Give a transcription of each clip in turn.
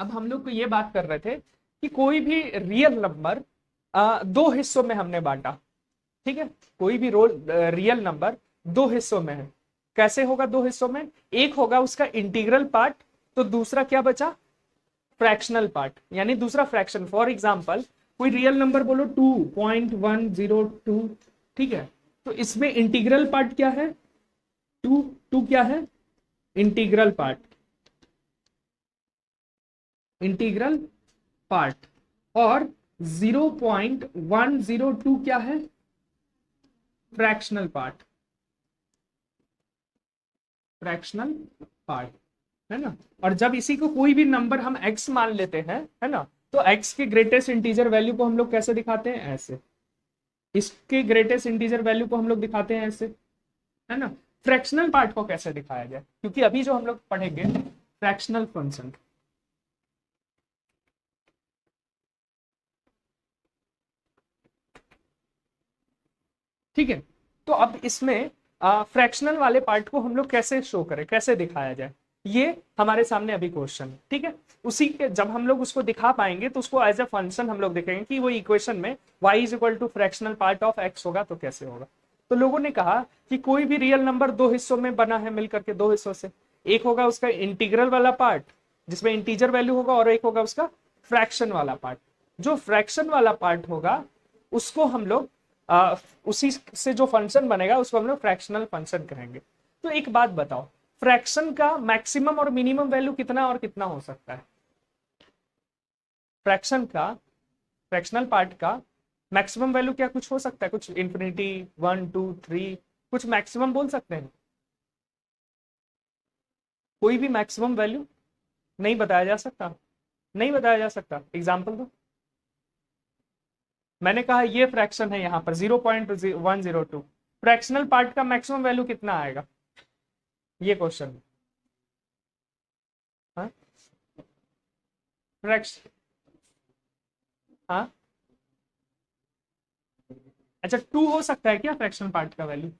अब हम लोग को ये बात कर रहे थे कि कोई भी रियल नंबर दो हिस्सों में हमने बांटा। ठीक है, कोई भी रियल नंबर दो हिस्सों में है। कैसे होगा दो हिस्सों में? एक होगा उसका इंटीग्रल पार्ट, तो दूसरा क्या बचा? फ्रैक्शनल पार्ट, यानी दूसरा फ्रैक्शन। फॉर एग्जांपल कोई रियल नंबर बोलो 2.102। ठीक है, तो इसमें इंटीग्रल पार्ट क्या है? टू। टू क्या है? Integral part. Integral part. और 0.102 क्या है? Fractional part. फ्रैक्शनल पार्ट, है ना। और जब इसी को कोई भी नंबर हम x मान लेते हैं, है ना, तो x के ग्रेटेस्ट इंटीजर वैल्यू को हम लोग कैसे दिखाते हैं? ऐसे। इसके ग्रेटेस्ट इंटीजर वैल्यू को हम लोग दिखाते हैं ऐसे, है ना। फ्रैक्शनल पार्ट को कैसे दिखाया जाए? क्योंकि अभी जो हम लोग पढ़ेंगे फ्रैक्शनल फंक्शन। ठीक है, तो अब इसमें फ्रैक्शनल वाले पार्ट को हम लोग कैसे शो करें, कैसे दिखाया जाए, ये हमारे सामने अभी क्वेश्चन है। ठीक है, उसी के जब हम लोग उसको दिखा पाएंगे तो उसको एज ए फंक्शन हम लोग देखेंगे कि वो इक्वेशन में y is equal to fractional part of x होगा तो कैसे होगा। तो लोगों ने कहा कि कोई भी रियल नंबर दो हिस्सों में बना है, मिलकर के दो हिस्सों से। एक होगा उसका इंटीग्रल वाला पार्ट जिसमें इंटीजर वैल्यू होगा, और एक होगा उसका फ्रैक्शन वाला पार्ट। जो फ्रैक्शन वाला पार्ट होगा उसको हम लोग उसी से जो फंक्शन बनेगा उसको हम लोग फ्रैक्शनल फंक्शन कहेंगे। तो एक बात बताओ, फ्रैक्शन का मैक्सिमम और मिनिमम वैल्यू कितना और कितना हो सकता है? फ्रैक्शन का, फ्रैक्शनल पार्ट का मैक्सिमम वैल्यू क्या कुछ हो सकता है? कुछ इंफिनिटी, 1 2 3, कुछ मैक्सिमम बोल सकते हैं? कोई भी मैक्सिमम वैल्यू नहीं बताया जा सकता? नहीं बताया जा सकता, एग्जाम्पल दो। मैंने कहा ये फ्रैक्शन है यहाँ पर 0.102, फ्रैक्शनल पार्ट का मैक्सिमम वैल्यू कितना आएगा? ये क्वेश्चन। हाँ, फ्रैक्शन। हाँ, अच्छा 2 हो सकता है क्या फ्रैक्शन पार्ट का वैल्यू?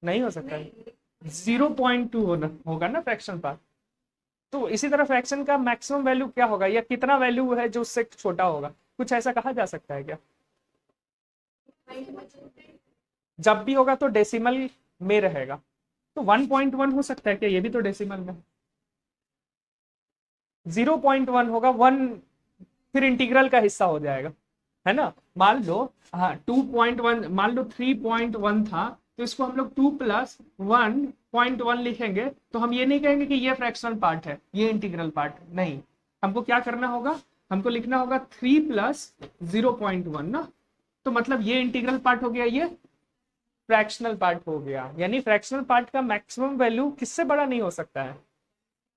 नहीं हो सकता है, 0.2 होना होगा ना फ्रैक्शन पार्ट। तो इसी तरह फ्रैक्शन का मैक्सिमम वैल्यू क्या होगा, या कितना वैल्यू है जो उससे छोटा होगा? कुछ ऐसा कहा जा सकता है क्या? जब भी होगा तो डेसिमल में रहेगा, तो 1.1 हो सकता है क्या? ये भी तो डेसिमल में। 0.1 होगा, 1 फिर इंटीग्रल का हिस्सा हो जाएगा, है ना। मान लो, हाँ 2.1, मान लो 3.1 था, तो इसको हम लोग 2 + 1.1 लिखेंगे, तो हम ये नहीं कहेंगे कि ये फ्रैक्शनल पार्ट है, ये इंटीग्रल पार्ट नहीं। हमको क्या करना होगा? हमको लिखना होगा 3 + 0.1 ना। तो मतलब ये इंटीग्रल पार्ट हो गया, ये फ्रैक्शनल पार्ट हो गया। यानी फ्रैक्शनल पार्ट का मैक्सिमम वैल्यू किससे बड़ा नहीं हो सकता है?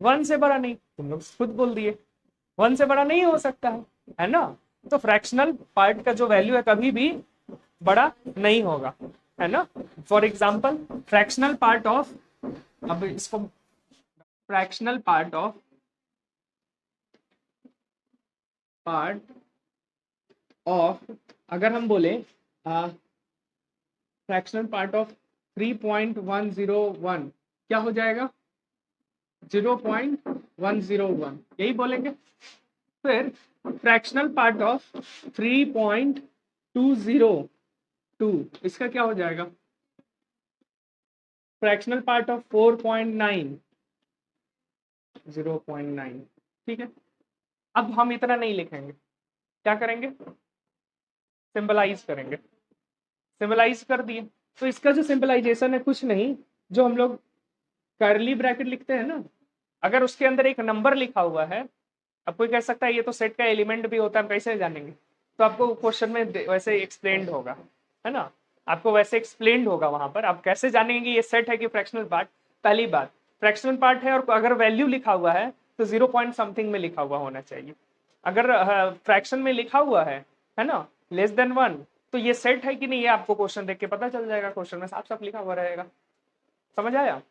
1 से बड़ा नहीं, तुम लोग खुद बोल दिए 1 से बड़ा नहीं हो सकता है ना। तो फ्रैक्शनल पार्ट का जो वैल्यू है कभी भी बड़ा नहीं होगा, है ना। For example fractional part of, अब इसको फ्रैक्शनल पार्ट ऑफ अगर हम बोले फ्रैक्शनल पार्ट ऑफ 3.101 क्या हो जाएगा? 0.101, यही बोलेंगे। फिर फ्रैक्शनल पार्ट ऑफ 3.202 इसका क्या हो जाएगा? Fractional part of 4.9, 0.9। ठीक है, अब हम इतना नहीं लिखेंगे, क्या करेंगे? सिंबलाइज करेंगे। सिंबलाइज कर दिए, तो इसका जो सिंबलाइजेशन है कुछ नहीं, जो हम लोग कर्ली ब्रैकेट लिखते हैं ना, अगर उसके अंदर एक नंबर लिखा हुआ है, अब कोई कह सकता है ये तो सेट का एलिमेंट भी होता है, हम कैसे जानेंगे? तो आपको क्वेश्चन में वैसे एक्सप्लेन्ड होगा, है ना। आपको वैसे एक्सप्लेन्ड होगा वहां पर, आप कैसे जानेंगे ये सेट है कि फ्रैक्शनल पार्ट? पहली बात, फ्रैक्शनल पार्ट है और अगर वैल्यू लिखा हुआ है तो 0 पॉइंट समथिंग में लिखा हुआ होना चाहिए। अगर फ्रैक्शन में लिखा हुआ है ना, <<1 तो ये सेट है कि नहीं, ये आपको क्वेश्चन देख के पता चल जाएगा, क्वेश्चन में साफ साफ लिखा हुआ रहेगा। समझ आया?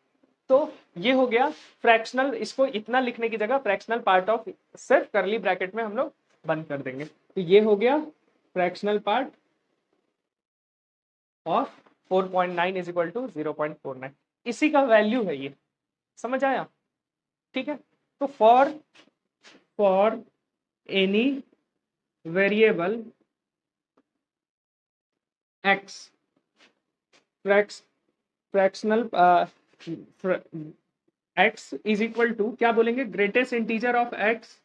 तो ये हो गया फ्रैक्शनल। इसको इतना लिखने की जगह फ्रैक्शनल पार्ट ऑफ सिर्फ करली ब्रैकेट में हम लोग बंद कर देंगे, तो ये हो गया fractional part of 4.9 is equal to 0.49, इसी का वैल्यू है ये। समझ आया? ठीक है, तो for for any variable x, fractional x is equal to क्या बोलेंगे, greatest integer of x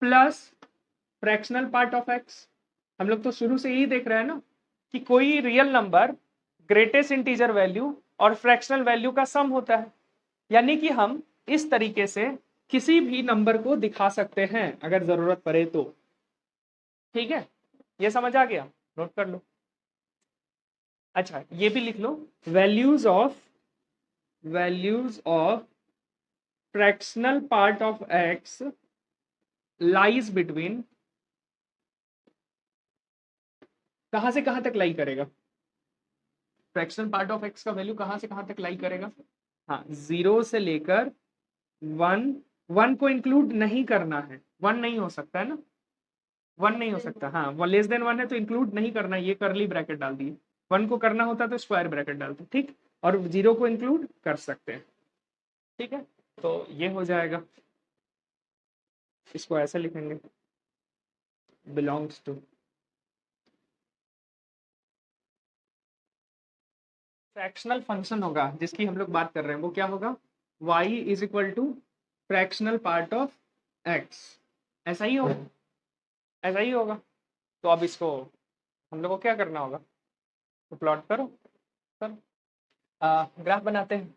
plus fractional part of x. हम लोग तो शुरू से यही देख रहे हैं ना कि कोई real number greatest integer value और फ्रैक्शनल वैल्यू का सम होता है, यानी कि हम इस तरीके से किसी भी नंबर को दिखा सकते हैं अगर जरूरत पड़े तो। ठीक है, ये समझ आ गया, नोट कर लो। अच्छा ये भी लिख लो, values of fractional part of x lies between, कहां से कहां तक लाई करेगा, फ्रैक्शनल पार्ट ऑफ एक्स का वैल्यू कहां से कहां तक लाई करेगा, हाँ 0 से लेकर 1, 1 को इंक्लूड नहीं करना है, 1 नहीं हो सकता है ना, 1 नहीं हो सकता, हाँ वो लेस देन 1 है तो इंक्लूड नहीं करना, ये करली ब्रैकेट डाल दिए, 1 को करना होता तो स्क्वायर ब्रैकेट डालते, ठीक, और 0 को इंक्लूड कर सकते हैं। ठीक है, तो ये हो जाएगा, इसको ऐसे लिखेंगे, बिलोंग्स टू फ्रैक्शनल फंक्शन होगा जिसकी हम लोग बात कर रहे हैं, वो क्या होगा, y is equal to fractional part of x, ऐसा ही होगा, ऐसा ही होगा। तो अब इसको हम लोग को क्या करना होगा, तो प्लॉट करो सर, ग्राफ बनाते हैं।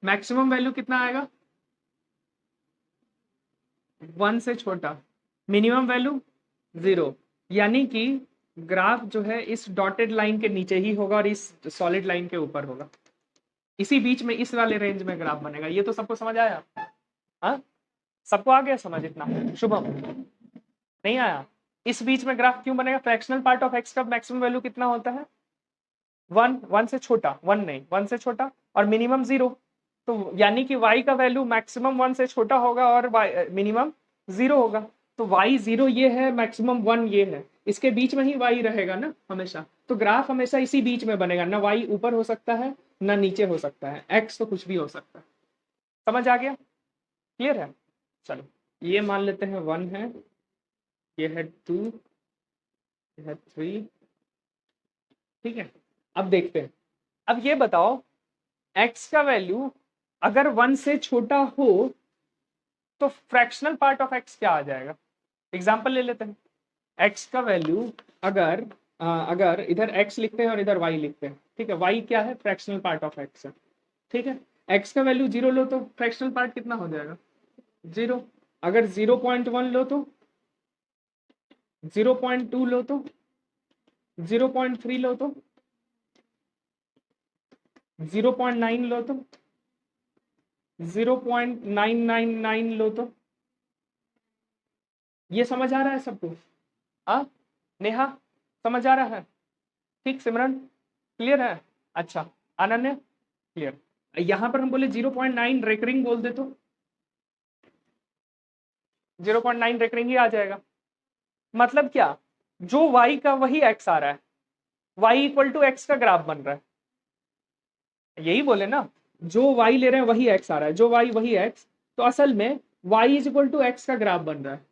मैक्सिमम वैल्यू कितना आएगा, 1 से छोटा, मिनिमम वैल्यू 0, यानी कि ग्राफ जो है इस डॉटेड लाइन के नीचे ही होगा और इस सॉलिड लाइन के ऊपर होगा, इसी बीच में इस वाले रेंज में ग्राफ बनेगा। ये तो सबको समझ आया, हाँ सबको आ गया समझ, इतना शुभम नहीं आया, इस बीच में ग्राफ क्यों बनेगा, फ्रैक्शनल पार्ट ऑफ एक्स का मैक्सिमम वैल्यू कितना होता है, 1, 1 से छोटा, 1 नहीं 1 से छोटा, और मिनिमम 0, तो यानी कि y का वैल्यू मैक्सिमम 1 से छोटा होगा और मिनिमम 0 होगा, तो y 0 ये है, मैक्सिमम 1 ये है, इसके बीच में ही y रहेगा ना हमेशा, तो ग्राफ हमेशा इसी बीच में बनेगा, ना y ऊपर हो सकता है ना नीचे हो सकता है, x तो कुछ भी हो सकता है। समझ आ गया, क्लियर है, चलो ये मान लेते हैं 1 है, ये है 2, ये है 3, ठीक है। अब देखते हैं, अब ये बताओ x का वैल्यू अगर 1 से छोटा हो तो फ्रैक्शनल पार्ट ऑफ x क्या आ जाएगा, एग्जांपल ले लेते हैं, x का वैल्यू अगर अगर इधर x लिखते हैं और इधर y लिखते हैं, ठीक है, y क्या है, फ्रैक्शनल पार्ट ऑफ x है, ठीक है, x का वैल्यू 0 लो तो फ्रैक्शनल पार्ट कितना हो जाएगा, 0, अगर 0.1 लो तो, 0.2 लो तो, 0.3 लो तो, 0.9 लो तो, 0.999 लो तो, ये समझ आ रहा है सबको, आ नेहा समझ आ रहा है, ठीक, सिमरन क्लियर है, अच्छा अनन्या क्लियर, यहां पर हम बोले 0.9 रेकरिंग बोल दे तो 0.9 रेकरिंग ही आ जाएगा, मतलब क्या, जो y का वही x आ रहा है, y इक्वल टू एक्स का ग्राफ बन रहा है, यही बोले ना, जो y ले रहे हैं वही x आ रहा है, जो y वही x, तो असल में y is equal to x का ग्राफ बन रहा है,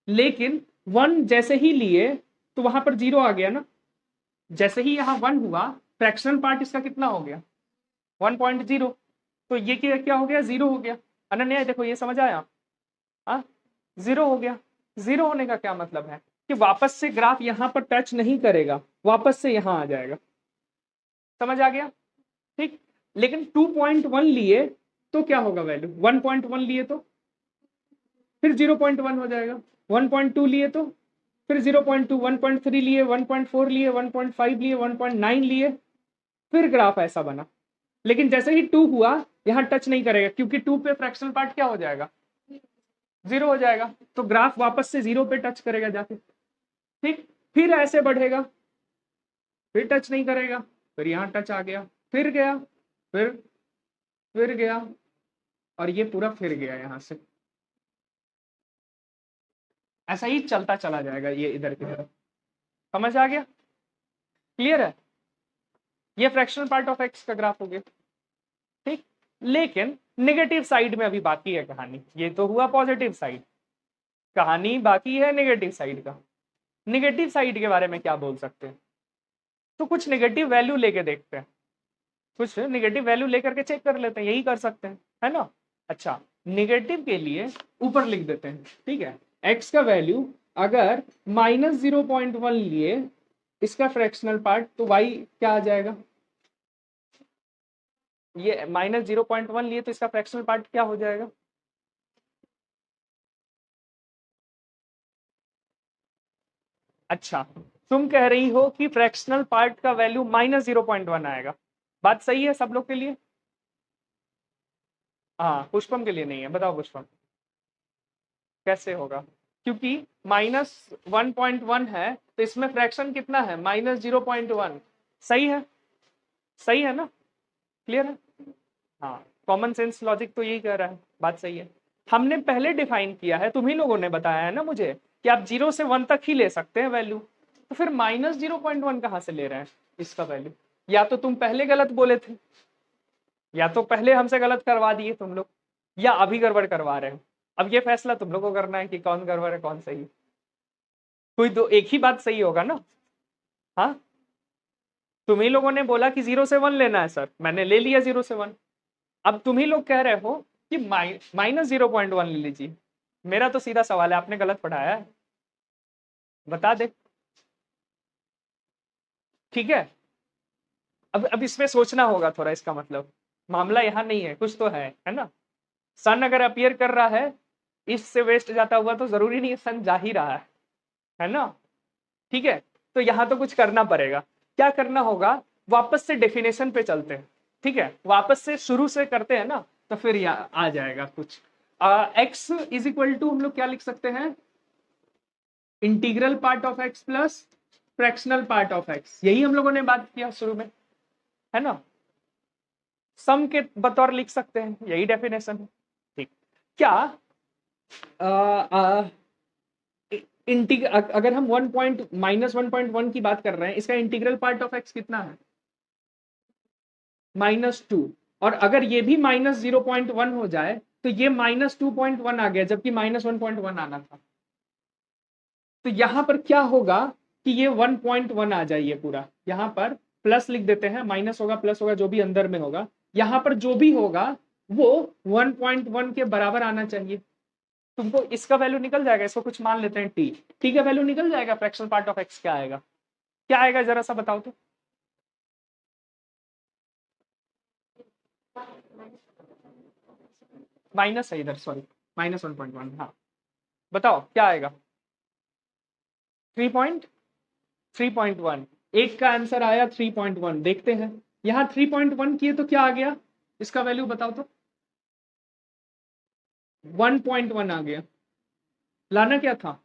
लेकिन 1 जैसे ही लिए तो वहां पर 0 आ गया ना, जैसे ही यहाँ 1 हुआ फ्रैक्शनल पार्ट इसका कितना हो गया, 1.0, तो ये क्या क्या हो गया, 0 हो गया, अनन्या देखो ये समझ आया, हाँ 0 हो गया, 0 होने का क्या मतलब है कि वापस से ग्राफ यहाँ पर टच नहीं करेगा, वापस से यहाँ आ जाएगा, समझ आ गया, ठीक, लेकिन 2.1 लिए तो क्या होगा वैल्यू, 1.1 लिए तो फिर 0.1 हो जाएगा, 1.2 लिए तो फिर 0.2, 1.3 लिए, 1.4 लिए, 1.5 लिए, 1.9 लिए, फिर ग्राफ ऐसा बना, लेकिन जैसे ही 2 हुआ यहाँ टच नहीं करेगा क्योंकि 2 पे फ्रैक्शनल पार्ट क्या हो जाएगा, 0 हो जाएगा, तो ग्राफ वापस से 0 पे टच करेगा जाके, ठीक, फिर ऐसे बढ़ेगा, फिर टच नहीं करेगा, फिर यहाँ टच आ गया, फिर गया, फिर फिर गया, और ये पूरा फिर गया यहाँ से, ऐसा ही चलता चला जाएगा ये इधर की तरफ, समझ आ गया, क्लियर है, ये फ्रैक्शनल पार्ट ऑफ एक्स का ग्राफ हो गया, ठीक। लेकिन नेगेटिव साइड में अभी बाकी है कहानी, ये तो हुआ पॉजिटिव साइड, कहानी बाकी है नेगेटिव साइड का। नेगेटिव साइड के बारे में क्या बोल सकते हैं, तो कुछ नेगेटिव वैल्यू लेके देखते हैं, कुछ नेगेटिव वैल्यू लेकर के चेक कर लेते हैं, यही कर सकते हैं, है ना। अच्छा, नेगेटिव के लिए ऊपर लिख देते हैं, ठीक है। एक्स का वैल्यू अगर -0.1 लिए इसका फ्रैक्शनल पार्ट, तो वाई क्या आ जाएगा, ये -0.1 लिए तो इसका फ्रैक्शनल पार्ट क्या हो जाएगा, अच्छा तुम कह रही हो कि फ्रैक्शनल पार्ट का वैल्यू -0.1 आएगा, बात सही है सब लोग के लिए। हाँ, पुष्पम के लिए नहीं है, बताओ पुष्पम कैसे होगा, क्योंकि -1.1 है तो इसमें फ्रैक्शन कितना है, -0.1, सही है, सही है ना, क्लियर है। हाँ, कॉमन सेंस लॉजिक तो यही कह रहा है, बात सही है। हमने पहले डिफाइन किया है, तुम ही लोगों ने बताया है ना मुझे कि आप 0 से 1 तक ही ले सकते हैं वैल्यू, तो फिर -0.1 कहाँ से ले रहे हैं इसका वैल्यू, या तो तुम पहले गलत बोले थे, या तो पहले हमसे गलत करवा दिए तुम लोग, या अभी गड़बड़ करवा रहे हो। अब ये फैसला तुम लोग को करना है कि कौन गड़बड़ है कौन सही है। कोई तो एक ही बात सही होगा ना। हाँ, तुम ही लोगों ने बोला कि 0 से 1 लेना है सर, मैंने ले लिया 0 से 1। अब तुम ही लोग कह रहे हो कि -0.1 ले लीजिए, मेरा तो सीधा सवाल है, आपने गलत पढ़ाया है, बता दे, ठीक है। अब इसमें सोचना होगा थोड़ा, इसका मतलब मामला यहाँ नहीं है, कुछ तो है ना। सन अगर अपियर कर रहा है ईस्ट से वेस्ट जाता हुआ, तो जरूरी नहीं है सन जा ही रहा है ना, ठीक है। तो यहाँ तो कुछ करना पड़ेगा, क्या करना होगा, वापस से डेफिनेशन पे चलते हैं, ठीक है, वापस से शुरू से करते हैं ना, तो फिर आ जाएगा कुछ। एक्स इज इक्वल टू हम लोग क्या लिख सकते हैं, integral part of x plus fractional part of x, यही हम लोगों ने बात किया शुरू में, है ना। सम के बतौर लिख सकते हैं, यही डेफिनेशन है, ठीक। क्या अगर हम -1.1 की बात कर रहे हैं, इसका इंटीग्रल पार्ट ऑफ एक्स कितना है, -2, और अगर ये भी -0.1 हो जाए तो ये -2.1 आ गया, जबकि -1.1 आना था। तो यहां पर क्या होगा कि ये 1.1 आ जाए, ये पूरा यहां पर प्लस लिख देते हैं, माइनस होगा प्लस होगा जो भी अंदर में होगा, यहां पर जो भी होगा वो 1.1 के बराबर आना चाहिए। तुमको इसका वैल्यू निकल जाएगा, इसको कुछ मान लेते हैं टी का वैल्यू निकल जाएगा, फ्रैक्शनल पार्ट ऑफ एक्स क्या आएगा, क्या आएगा जरा सा बताओ तो। माइनस है इधर, सॉरी, -1.1, हाँ बताओ क्या आएगा, 3.1, एक का आंसर आया 3.1, देखते हैं यहाँ 3.1 किए तो क्या आ गया, इसका वैल्यू बताओ तो, 1.1 आ गया, लाना क्या था,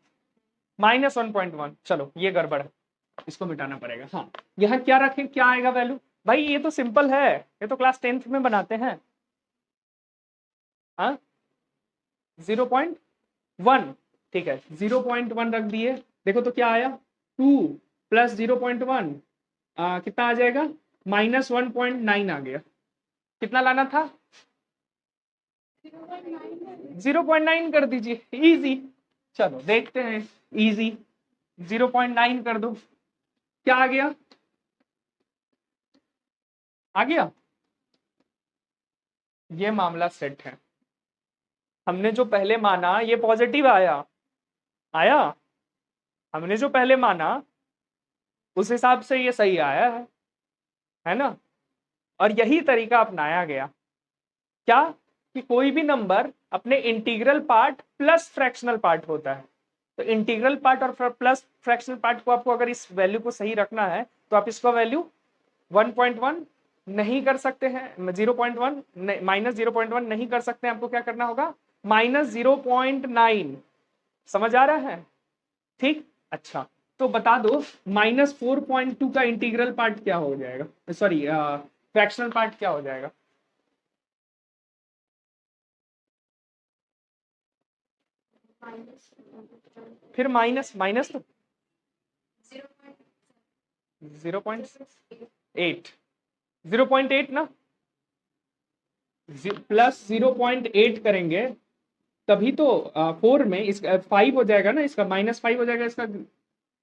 -1.1, चलो ये गड़बड़ है, इसको मिटाना पड़ेगा। हाँ, यहाँ क्या रखें, क्या आएगा वैल्यू, भाई ये तो सिंपल है, ये तो क्लास 10th में बनाते हैं। हाँ, 0.1, ठीक है, 0.1 रख दिए, देखो तो क्या आया, 2 प्लस 0.1 कितना आ जाएगा, -1.9 आ गया, कितना लाना था, 0.9 कर दीजिए, इजी। चलो देखते हैं, इजी, 0.9 कर दो, क्या आ गया, आ गया, ये मामला सेट है। हमने जो पहले माना ये पॉजिटिव आया, आया, हमने जो पहले माना उस हिसाब से ये सही आया है ना। और यही तरीका अपनाया गया, क्या, कि कोई भी नंबर अपने integral part plus fractional part होता है, तो इंटीग्रल पार्ट और प्लस फ्रैक्शनल पार्ट को आपको अगर इस वैल्यू को सही रखना है, तो आप इसका वैल्यू 1.1 नहीं कर सकते हैं, 0.1 -0.1 नहीं कर सकते हैं, आपको क्या करना होगा, -0.9, समझ आ रहा है, ठीक। अच्छा, तो बता दो -4.2 का इंटीग्रल पार्ट क्या हो जाएगा, सॉरी फ्रैक्शनल पार्ट क्या हो जाएगा, फिर माइनस माइनस तो 0.8, 0.8 ना, प्लस 0.8 करेंगे तभी तो 4 में इसका 5 हो जाएगा ना, इसका -5 हो जाएगा इसका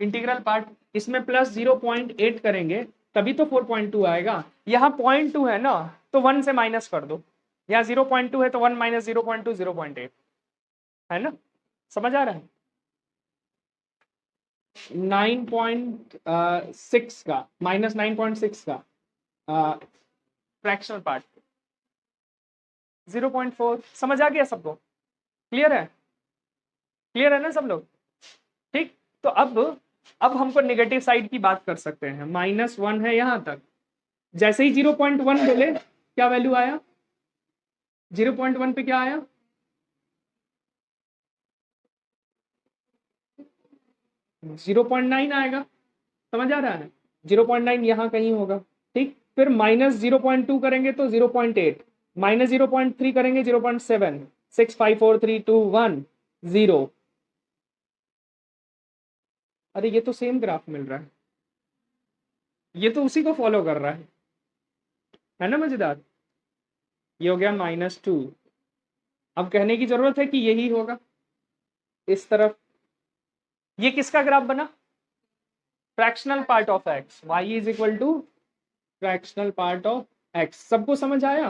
इंटीग्रल पार्ट, इसमें प्लस 0.8 करेंगे तभी तो 4.2 आएगा। यहाँ 0.2 है ना, तो 1 से माइनस कर दो, यहाँ 0.2 है तो 1 माइनस 0.2 0.8 है ना, समझ आ रहा है। 9.6 का -9.6 का फ्रैक्शनल पार्ट 0.4, समझ आ गया सबको, क्लियर है, क्लियर है ना सब लोग, ठीक। तो अब हमको नेगेटिव साइड की बात कर सकते हैं, -1 है यहां तक, जैसे ही 0.1 बोले क्या वैल्यू आया, 0.1 पे क्या आया, 0.9 आएगा, समझ आ रहा है, 0.9 यहाँ कहीं होगा, ठीक। फिर -0.2 करेंगे तो 0.8, -0.3 करेंगे 0.7, 6 5 4 3 2 1 0। अरे ये तो सेम ग्राफ मिल रहा है, ये तो उसी को फॉलो कर रहा है ना मजेदार। ये हो गया -2। अब कहने की जरूरत है कि यही होगा इस तरफ। ये किसका ग्राफ बना, fractional part of x, y is equal to fractional part of x. सबको समझ आया,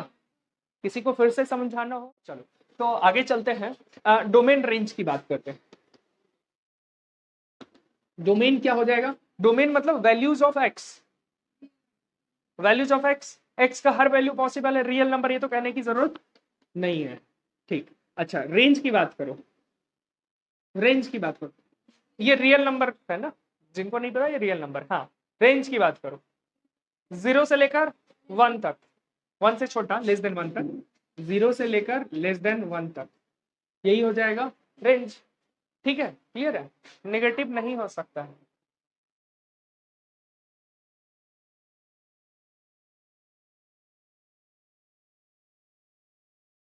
किसी को फिर से समझाना हो, चलो तो आगे चलते हैं, डोमेन रेंज की बात करते हैं। डोमेन क्या हो जाएगा, डोमेन मतलब values of x, values of x, x का हर वैल्यू पॉसिबल है, रियल नंबर ये तो कहने की जरूरत नहीं है, ठीक। अच्छा रेंज की बात करो, रेंज की बात करो, ये रियल नंबर है ना, जिनको नहीं पता ये रियल नंबर, हाँ रेंज की बात करो, 0 से लेकर 1 तक, 1 से छोटा लेस देन 1 तक, 0 से लेकर लेस देन 1 तक, यही हो जाएगा रेंज, ठीक है, क्लियर है, नेगेटिव नहीं हो सकता है।